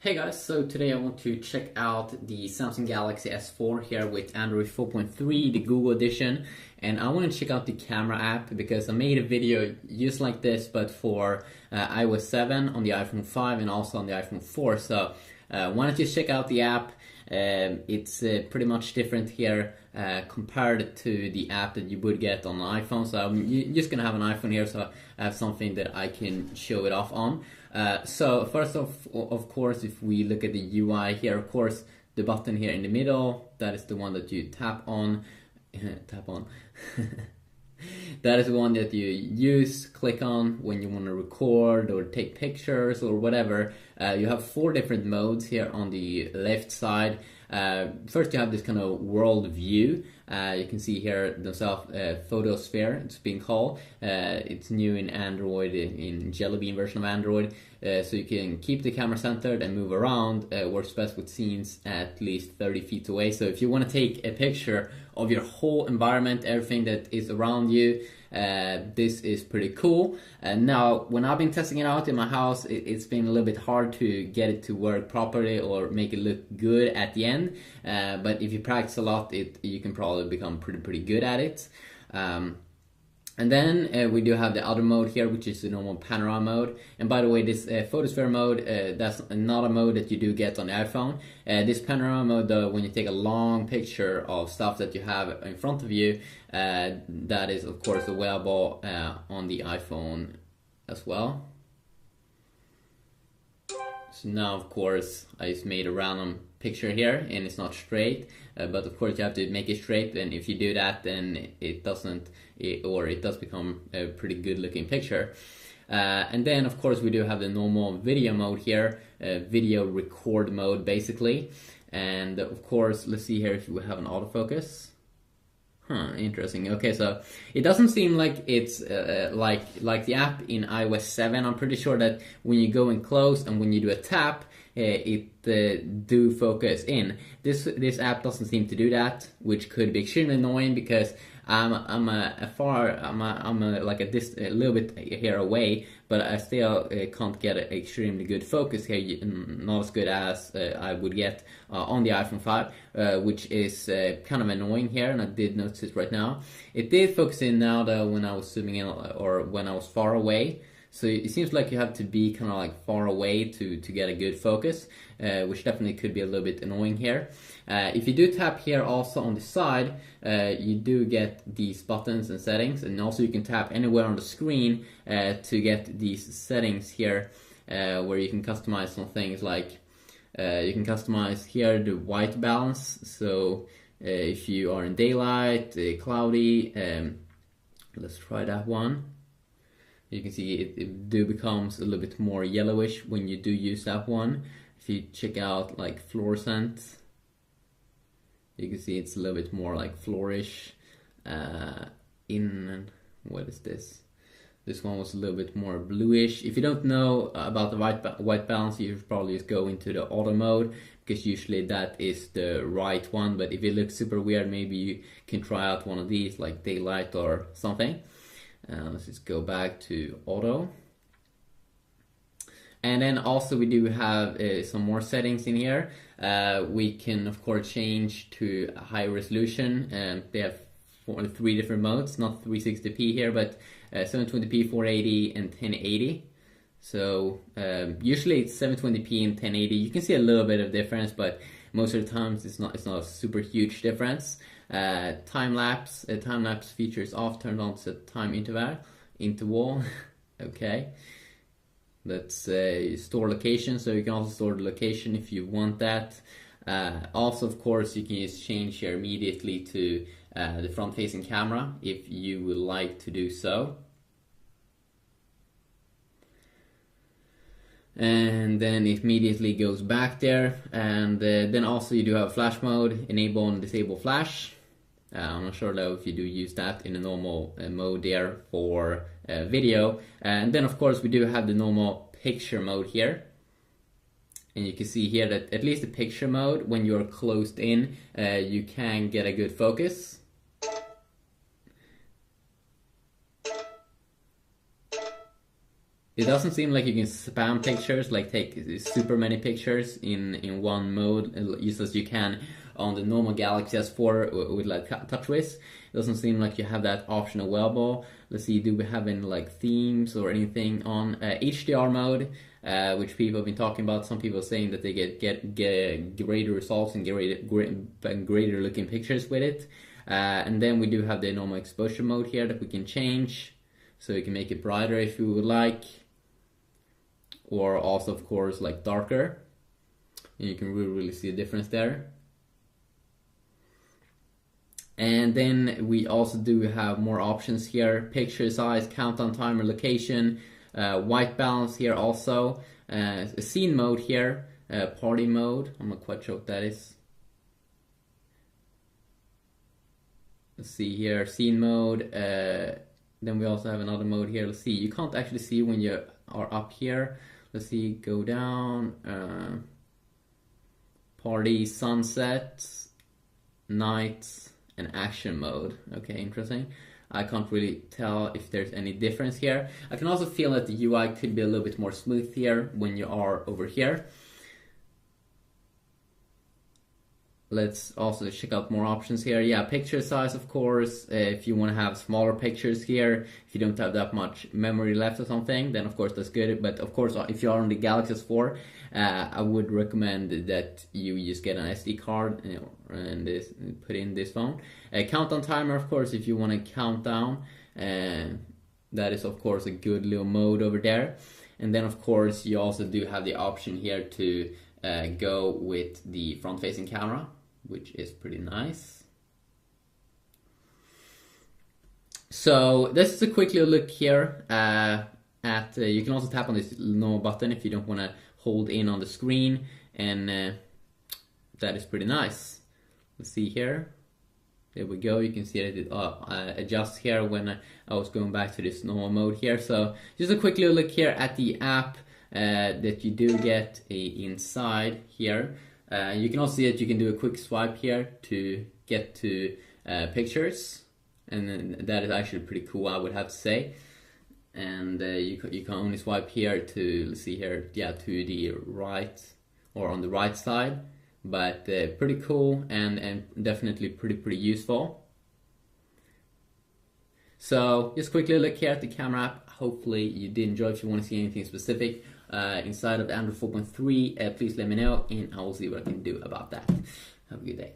Hey guys, so today I want to check out the Samsung Galaxy S4 here with Android 4.3, the Google edition, and I want to check out the camera app because I made a video just like this but for iOS 7 on the iPhone 5 and also on the iPhone 4, so why don't you check out the app. It's pretty much different here compared to the app that you would get on an iPhone. So I'm just gonna have an iPhone here, so I have something that I can show it off on. So first of course, if we look at the UI here, of course, the button here in the middle, that is the one that you tap on. Tap on. That is the one that you click on when you want to record or take pictures or whatever. You have 4 different modes here on the left side. First you have this kind of world view. You can see here themselves, photosphere it's being called. It's new in Android, in Jelly Bean version of Android. So you can keep the camera centered and move around. Works best with scenes at least 30 feet away. So if you want to take a picture of your whole environment, everything that is around you, this is pretty cool. Now, when I've been testing it out in my house, it's been a little bit hard to get it to work properly or make it look good at the end. But if you practice a lot, you can probably become pretty good at it. And then we do have the other mode here, which is the normal panorama mode. And by the way, this photosphere mode, that's not a mode that you do get on the iPhone. This panorama mode, though, when you take a long picture of stuff that you have in front of you, that is of course available on the iPhone as well. So now, of course, I just made a random picture here and it's not straight, but of course you have to make it straight, and if you do that then it does become a pretty good looking picture. And then of course we do have the normal video mode here, video record mode basically, and of course let's see here if we have an autofocus. Interesting. Okay, so it doesn't seem like it's like the app in iOS 7. I'm pretty sure that when you go in close and when you do a tap, it do focus in. This app doesn't seem to do that, which could be extremely annoying because I'm a little bit here away, but I still can't get an extremely good focus here, not as good as I would get on the iPhone 5, which is kind of annoying here, and I did notice it right now. It did focus in now though when I was zooming in or when I was far away. So it seems like you have to be kind of like far away to get a good focus, which definitely could be a little bit annoying here. If you do tap here also on the side, you do get these buttons and settings, and also you can tap anywhere on the screen to get these settings here, where you can customize some things like you can customize here the white balance. So if you are in daylight, cloudy, let's try that one. You can see it do becomes a little bit more yellowish when you do use that one. If you check out like fluorescent, you can see it's a little bit more like flourish. What is this? This one was a little bit more bluish. If you don't know about the white balance, you should probably just go into the auto mode, because usually that is the right one. But if it looks super weird, maybe you can try out one of these like daylight or something. Let's just go back to auto. And then also we do have some more settings in here. We can of course change to a high resolution, and they have 3 different modes, not 360p here, but 720p, 480 and 1080. So usually it's 720p and 1080. You can see a little bit of difference, but most of the times it's not a super huge difference. Time lapse feature is off, turned on to time interval. Okay, let's store location, so you can also store the location if you want that. Also, of course, you can just change here immediately to the front-facing camera if you would like to do so. And then it immediately goes back there. And then also you do have flash mode, enable and disable flash. I'm not sure though if you do use that in a normal mode there for video. And then of course we do have the normal picture mode here. And you can see here that at least the picture mode, when you're closed in, you can get a good focus. It doesn't seem like you can spam pictures, like take super many pictures in one mode, just as you can on the normal Galaxy S4 with like TouchWiz. It doesn't seem like you have that option available. Let's see, do we have any like themes or anything on HDR mode, which people have been talking about. Some people are saying that they get greater results and greater looking pictures with it. And then we do have the normal exposure mode here that we can change, so we can make it brighter if we would like, or also of course like darker, and you can really see a difference there. And then we also do have more options here: picture size, countdown timer, location, white balance here also, a scene mode here, party mode. I'm not quite sure what that is. Let's see here, scene mode. Then we also have another mode here. Let's see, you can't actually see when you are up here. Let's see, go down, party, sunsets, nights, and action mode. Okay, interesting. I can't really tell if there's any difference here. I can also feel that the UI could be a little bit more smooth here when you are over here. Let's also check out more options here. Yeah, picture size, of course. If you want to have smaller pictures here, if you don't have that much memory left or something, then of course that's good. But of course, if you are on the Galaxy S4, I would recommend that you just get an SD card, you know, and put in this phone. Countdown timer, of course, if you want to count down, that is of course a good little mode over there. And then of course you also do have the option here to go with the front-facing camera, which is pretty nice. So this is a quick little look here at, you can also tap on this normal button if you don't want to hold in on the screen, and that is pretty nice. Let's see here. There we go. You can see that it adjusts here when I was going back to this normal mode here. So just a quick little look here at the app that you do get inside here. You can also see that you can do a quick swipe here to get to pictures, and then that is actually pretty cool, I would have to say. And you can only swipe here to, let's see here, yeah, to the right or on the right side, but pretty cool and definitely pretty useful. So just quickly look here at the camera app. Hopefully you did enjoy. If you want to see anything specific inside of the Android 4.3, please let me know and I will see what I can do about that. Have a good day.